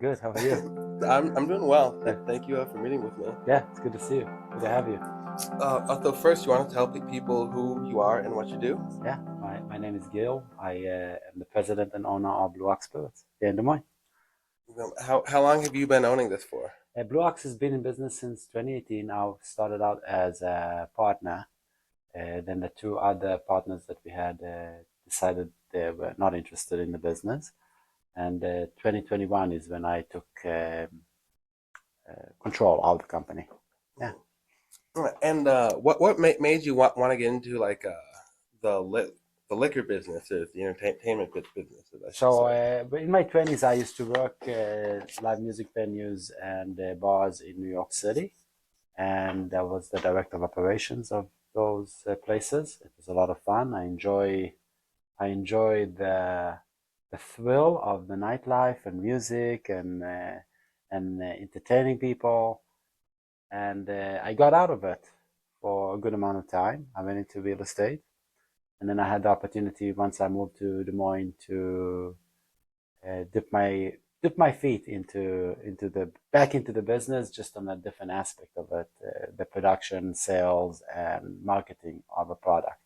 Good. How are you? I'm doing well. Good. Thank you for meeting with me. Yeah, it's good to see you. Good to have you. So first, you want to tell people who you are and what you do? Yeah, my name is Gil. I am the president and owner of Blue Ox Spirits here in Des Moines. How long have you been owning this for? Blue Ox has been in business since 2018. I started out as a partner. Then the two other partners that we had decided they were not interested in the business. And 2021 is when I took control of the company. Yeah. And what made you want to get into the lit the liquor business, or the entertainment businesses, I should So say. in my 20s, I used to work live music venues and bars in New York City, and I was the director of operations of those places. It was a lot of fun. I enjoy the thrill of the nightlife and music and entertaining people. And I got out of it for a good amount of time. I went into real estate, and then I had the opportunity once I moved to Des Moines to dip my feet into the back into the business, just on a different aspect of it, the production, sales, and marketing of a product.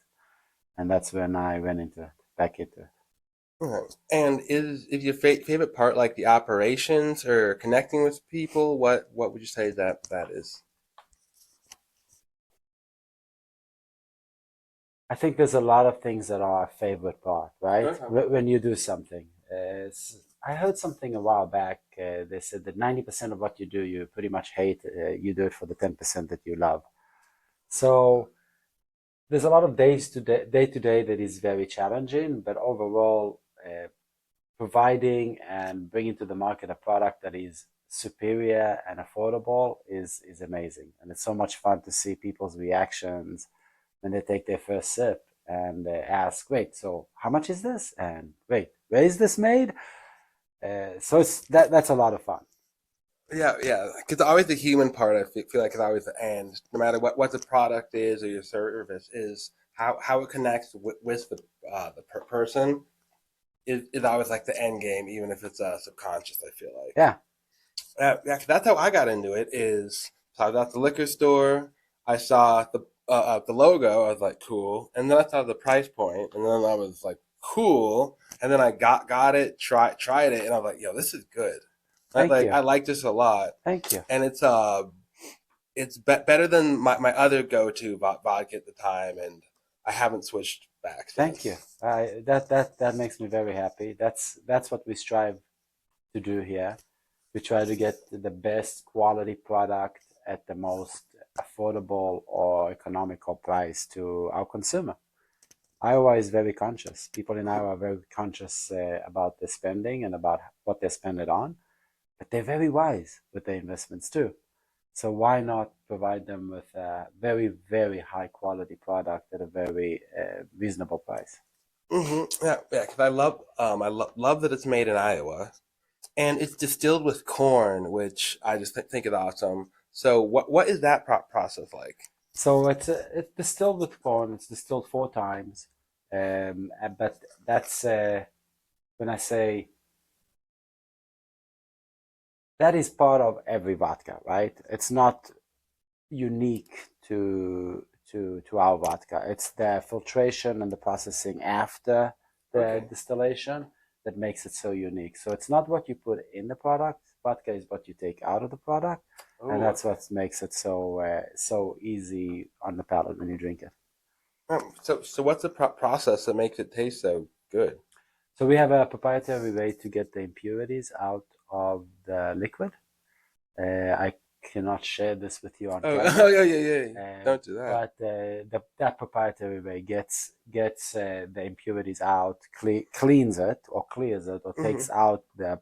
And that's when I went into it, back into it. Okay. And is your favorite part like the operations or connecting with people? What would you say that is? I think there's a lot of things that are our favorite part, right? Okay. When you do something. I heard something a while back. They said that 90% of what you do, you pretty much hate. You do it for the 10% that you love. So there's a lot of day to day that is very challenging, but overall, providing and bringing to the market a product that is superior and affordable is amazing. And it's so much fun to see people's reactions when they take their first sip and they ask, wait, so how much is this? And wait, where is this made? So that's a lot of fun. Yeah, yeah. Because always the human part, I feel like, is always the end. No matter what the product is or your service is, how it connects with the person is always like the end game, even if it's subconscious. I feel like. Yeah, Yeah, 'cause that's how I got into it. So I was at the liquor store. I saw the logo. I was like, cool. And then I saw the price point, and then I was like, cool. And then I got it, tried it, and I was like, yo, this is good. thank Like you. I like this a lot, Thank you. and it's better than my other go-to vodka at the time, and I haven't switched back Thank you. since. That makes me very happy. That's what we strive to do here. We try to get the best quality product at the most affordable or economical price to our consumer. Iowa is very conscious. People in Iowa are very conscious about their spending and about what they spend it on, but they're very wise with their investments too. So why not provide them with a very, very high quality product at a very reasonable price? Yeah, yeah. Because I love that it's made in Iowa, and it's distilled with corn, which I just think is awesome. So what is that process like? So it's distilled with corn. It's distilled 4 times, but that's when I say that is part of every vodka, right? It's not unique to our vodka. It's the filtration and the processing after the Okay. distillation that makes it so unique. So it's not what you put in the product. Vodka is what you take out of the product, and Oh, that's okay. what makes it so easy on the palate when you drink it. So what's the process that makes it taste so good? So we have a proprietary way to get the impurities out of the liquid. I cannot share this with you on Oh, camera, oh yeah, yeah, yeah. uh, Don't do that. but that proprietary way gets the impurities out, cleans it or clears it or Hmm. takes out the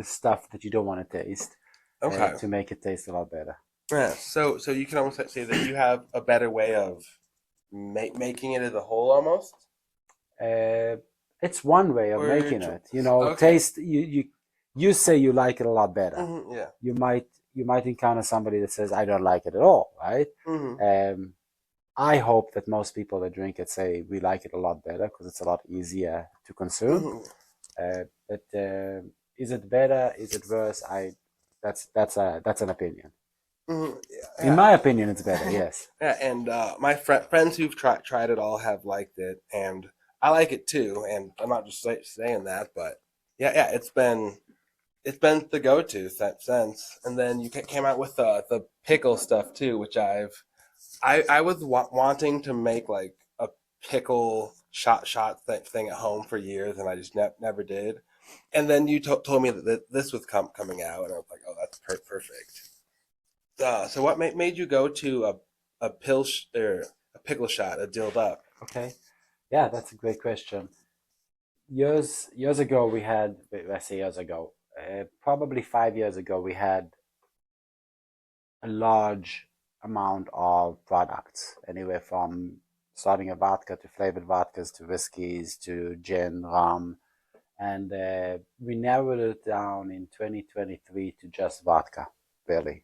stuff that you don't want to taste Okay. to make it taste a lot better. Yeah. So you can almost say that you have a better way of making it as a whole, almost. Uh, it's one way of Or making it. You know, okay. taste. You say you like it a lot better. Yeah. You might encounter somebody that says I don't like it at all, right? Hmm. Um, I hope that most people that drink it say we like it a lot better because it's a lot easier to consume. Hmm. But Is it better? Is it worse? That's an opinion. Mhm. In Yeah, my opinion, it's better. Yes. yeah, and my friends who've tried it all have liked it, and I like it too. And I'm not just saying that, but yeah, it's been the go to since. And then you came out with the pickle stuff too, which I was wanting to make like a pickle shot thing at home for years, and I just never did. And then you told me that this was coming out, and I was like, oh, that's perfect. So what made you go to a or a pickle shot, a dilled up? Okay. Yeah, that's a great question. Years ago, we had, let's say years ago, probably 5 years ago, we had a large amount of products, anywhere from starting a vodka to flavored vodkas to whiskeys to gin, rum, and we narrowed it down in 2023 to just vodka, really.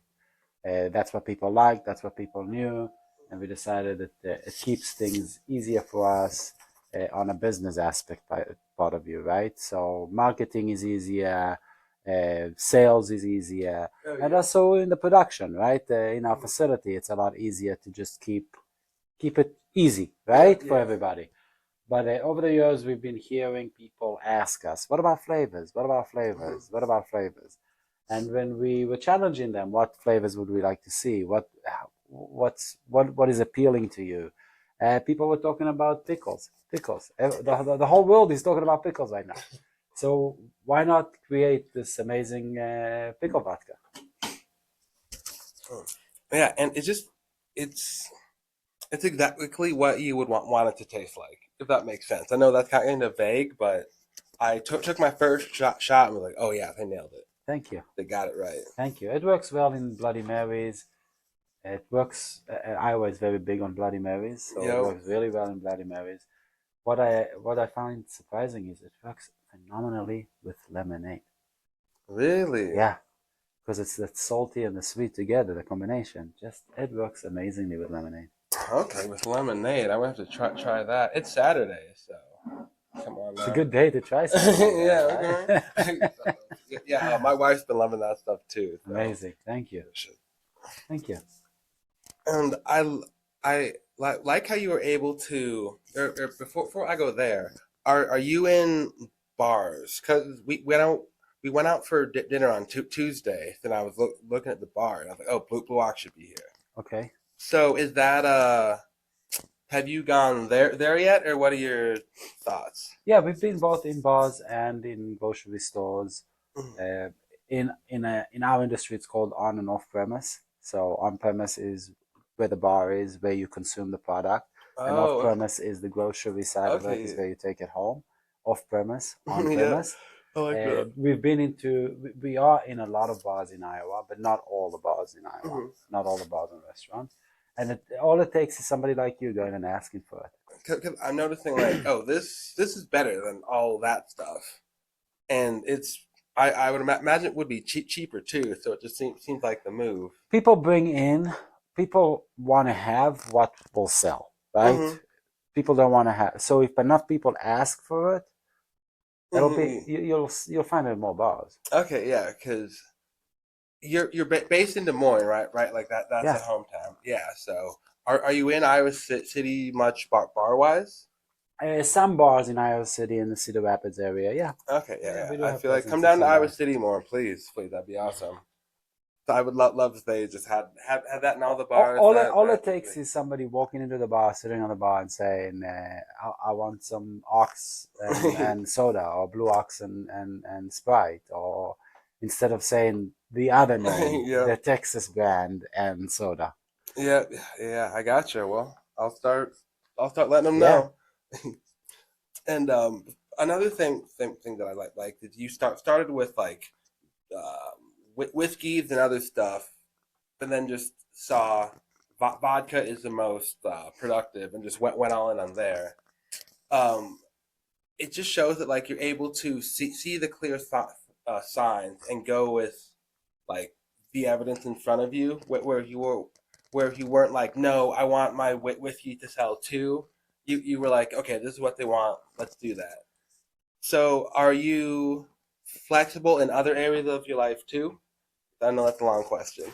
That's what people like, that's what people knew, and we decided that it keeps things easier for us on a business aspect part of view, right? So marketing is easier, sales is easier, Oh and yeah. also in the production, right? In our facility, it's a lot easier to just keep it easy, Yeah, right, for yeah. everybody. But over the years, we've been hearing people ask us, "What about flavors? What about Mhm. flavors? What about flavors?" And when we were challenging them, what flavors would we like to see? What is appealing to you? People were talking about pickles. Pickles. The whole world is talking about pickles right now. So why not create this amazing pickle vodka? Mm. Yeah, and it's it's exactly what you would want it to taste like, if that makes sense. I know that's kind of vague, but I took my first shot and was like, oh yeah, they nailed it. Thank you. They got it right. Thank you. It works well in Bloody Marys. It works. Iowa is very big on Bloody Marys, so it Yo, works really well in Bloody Marys. What I find surprising is it works phenomenally with lemonade. really? Yeah, because it's the salty and the sweet together, the combination. Just it works amazingly with lemonade. Okay, with lemonade, I'm gonna have to try that. It's Saturday, so come on It's a now. good day to try something like Yeah, that, okay. right? Yeah, my wife's been loving that stuff too. So, Amazing. Thank you. Thank you. and I like how you were able to. Before I go there, are you in bars? Because we went out for dinner on Tuesday. Then I was looking at the bar, and I was like, oh, Blue Ox should be here. Okay. So is that have you gone there yet, or what are your thoughts? Yeah, we've been both in bars and in grocery stores. Uh, in our industry, it's called on and off premise. So on premise is where the bar is, where you consume the product, and off Oh, premise is the grocery side of it, is okay. where you take it home. Off premise, on Yeah, premise. I like that. We are in a lot of bars in Iowa, but not all the bars in Iowa, Mhm. not all the bars and restaurants. And all it takes is somebody like you going and asking for Cause I'm noticing like, oh, this is better than all that stuff, and it's I would imagine it would be cheaper too. So it just seems like the move. people bring in people want to have what will sell, right? Hmm. People don't want to have, so if enough people ask for it, it'll be Hmm. you'll find it in more bars. Okay, yeah, because you're based in Des Moines, right, like that's a Yeah. hometown. Yeah. So are you in Iowa City much bar wise? Some bars in Iowa City and the Cedar Rapids area, yeah. Okay, yeah, Yeah, yeah. we do I have feel like come presence in down to some Iowa bars. City more, please. That'd be awesome. So I would love if they just had that in all the bars. All it That would takes be. is somebody walking into the bar, sitting on the bar, and saying, I want some ox and soda, or blue ox and Sprite," or instead of saying the other name, Yeah, the Texas brand and soda. yeah, yeah. I gotcha. Well, I'll start letting them Yeah. know. And another thing that I like is you started with like whiskeys and other stuff, and then just saw vodka is the most productive, and just went all in on there. Um, it just shows that like you're able to see the clear signs and go with like the evidence in front of you, where you weren't like, no, I want my whiskey to sell too. You were like, okay, this is what they want. Let's do that. So are you? flexible in other areas of your life too? I know that's a long question.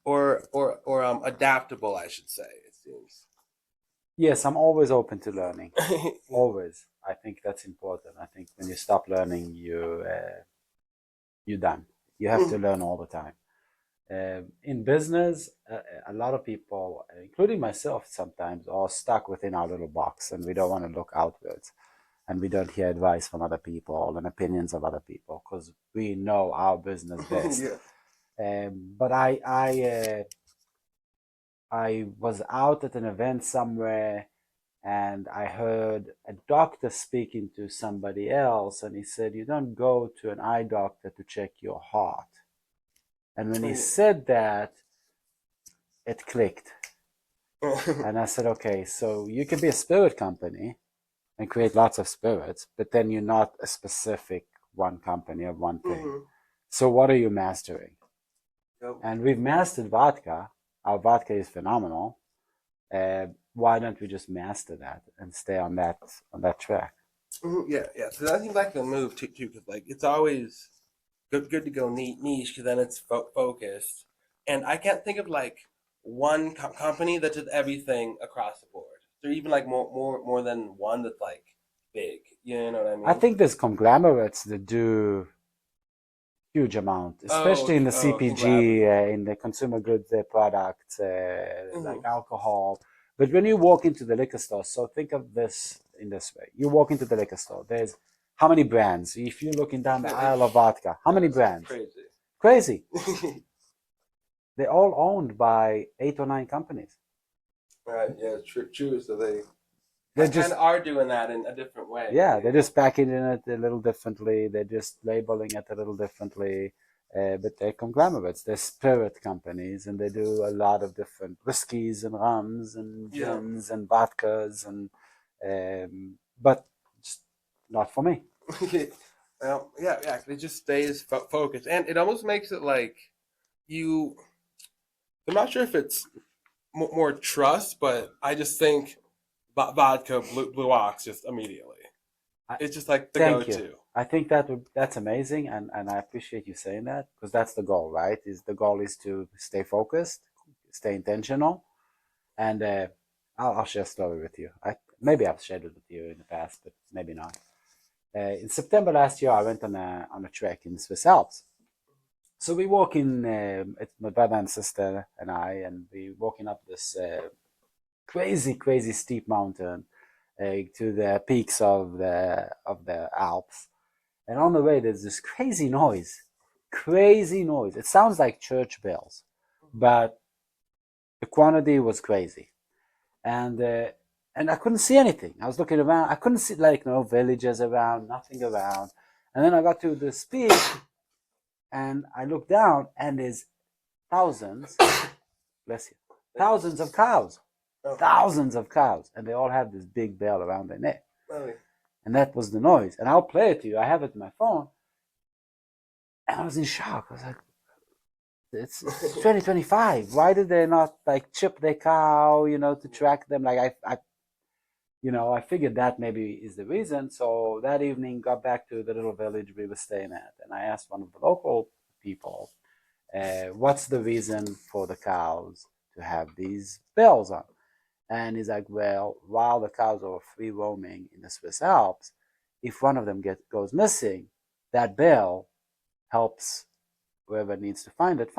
Or adaptable, I should say. It seems. Yes, I'm always open to learning. Yeah. Always. I think that's important. I think when you stop learning, you're done. You have to learn all the time. In business, a lot of people, including myself sometimes, are stuck within our little box and we don't want to look outwards and we don't hear advice from other people and opinions of other people because we know our business best. Yeah. But I was out at an event somewhere and I heard a doctor speaking to somebody else and he said, "You don't go to an eye doctor to check your heart." And when he said that, it clicked. And I said, okay, so you can be a spirit company and create lots of spirits, but then you're not a specific one company or one thing. Mhm. So what are you mastering? Yep. And we've mastered vodka. Our vodka is phenomenal. Why don't we just master that and stay on that track? Yeah, yeah. So that seems like the move too, because like it's always good to go niche because then it's focused. And I can't think of like one company that does everything across the board. There even like more than one that's like big. You know what I I mean? think there's conglomerates that do huge amount, especially in the CPG, conglomerate. in the consumer goods products, like Hmm. alcohol. But when you walk into the liquor store, so think of this in this way: you walk into the liquor store. There's how many brands? If you're looking down the aisle of vodka, how many brands? Crazy. Crazy. They're all owned by 8 or 9 companies. Right. Yeah. True. So they They're kind just of are doing that in a different way. Yeah, they're just packaging it a little differently. They're just labeling it a little differently. But they're conglomerates. They're spirit companies, and they do a lot of different whiskeys and rums and Yeah. gins and vodkas, and but just not for me. Well, yeah, yeah. It just stays focused, and it almost makes it like you. I'm not sure if it's more trust, but I just think vodka blue ox just immediately. I, It's just like the Thank you. go-to. I think that's amazing, and I appreciate you saying that because that's the goal, right? Is the goal is to stay focused, stay intentional, and I'll share a story with you. Maybe I've shared it with you in the past, but maybe not. In September last year, I went on a trek in the Swiss Alps. So we walk in, it's my brother and sister and I, and we walking up this crazy, crazy steep mountain to the peaks of the Alps. And on the way, there's this crazy noise, crazy noise. It sounds like church bells, but the quantity was crazy. and and I couldn't see anything. I was looking around. I couldn't see like no villages around, nothing around. And then I got to this peak, and I looked down, and there's thousands, bless you, thousands of cows, Oh, thousands of cows, and they all have this big bell around their neck. really? And that was the noise. And I'll play it to you. I have it in my phone, and I was in shock. I was like, it's 2025. Why did they not like chip their cow, to track them? Like I figured that maybe is the reason. So that evening, got back to the little village we were staying at, and I asked one of the local people, "What's the reason for the cows to have these bells on?" And he's like, "Well, while the cows are free roaming in the Swiss Alps, if one of them goes missing, that bell helps whoever needs to find it."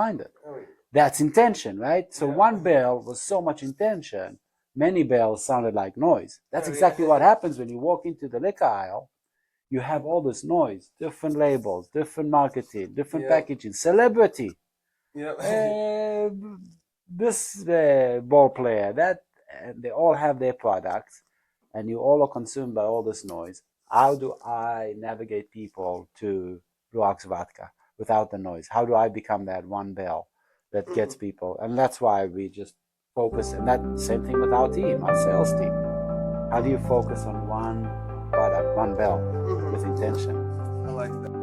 Oh, That's intention, right? So yeah. one bell was so much intention, many bells sounded like noise. That's Oh, exactly yeah. what happens when you walk into the liquor aisle. You have all this noise, different labels, different marketing, different Yeah. packaging, celebrity, Yeah. uh, this ball player, that, and they all have their products, and you all are consumed by all this noise. How do I navigate people to Blue Ox Vodka without the noise? How do I become that one bell that gets people? And that's why we just focus, and that same thing with our team, our sales team. How do you focus on one product, one bell with intention? I like that.